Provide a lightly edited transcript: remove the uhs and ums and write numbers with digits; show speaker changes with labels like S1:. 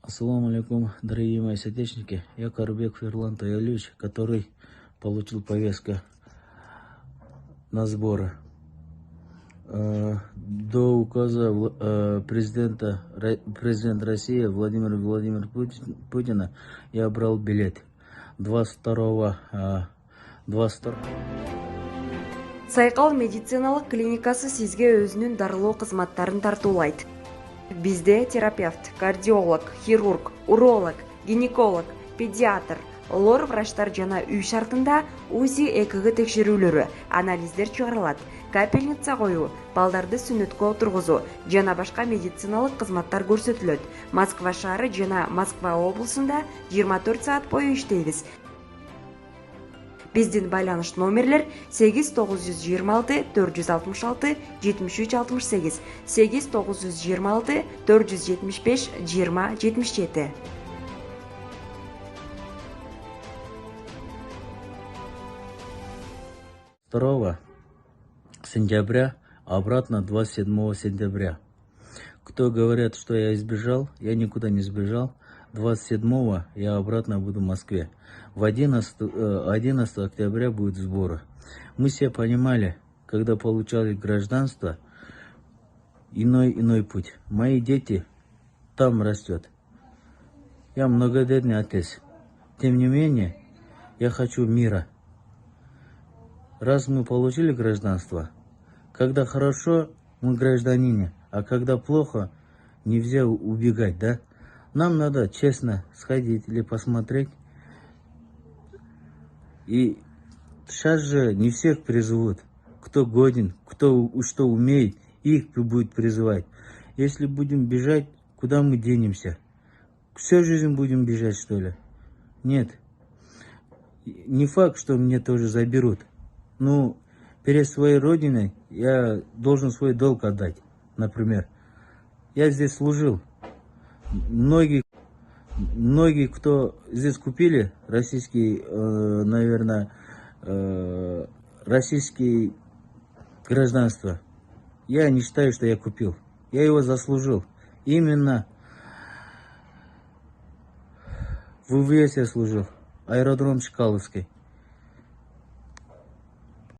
S1: Ассаламу алейкум, дорогие мои соотечественники. Я Карубеков Ирлан Таялевич, который получил повестку на сборы. До указа президента России Владимира Путина я брал билет 22
S2: Сайкал медициналык клиникасы сизге өзүнүн дарылоо кызматтарын тартуулайт. Бизде терапевт, кардиолог, хирург, уролог, гинеколог, педиатр, лор врачтар жана үй шартында УЗИ ЭКГ текшерүүлөрү, анализдер чыгарылат, капельница коюу, балдарды сүннөткө отургузуу жана башка медициналык кызматтар көрсөтүлөт. Москва шаары жана Москва облусунда 24 саат бою иштейбиз. Биздин байланыш номерлер 8926 466 7368, 8926 475 2077.
S1: сентября, обратно 27 сентября. Кто говорят, что я избежал, я никуда не сбежал. 27-го я обратно буду в Москве. В 11 октября будет сборы. Мы все понимали, когда получали гражданство, иной путь. Мои дети там растет. Я многодетный отец. Тем не менее, я хочу мира. Раз мы получили гражданство, когда хорошо, мы гражданине, а когда плохо, нельзя убегать, да? Нам надо честно сходить или посмотреть. И сейчас же не всех призовут. Кто годен, кто что умеет, их будет призывать. Если будем бежать, куда мы денемся? Всю жизнь будем бежать, что ли? Нет. Не факт, что мне тоже заберут. Ну, перед своей родиной я должен свой долг отдать, например. Я здесь служил. Многие, кто здесь купили российский, наверное, российское гражданство, я не считаю, что я купил. Я его заслужил. Именно в ВВС я служил, аэродром Чкаловский.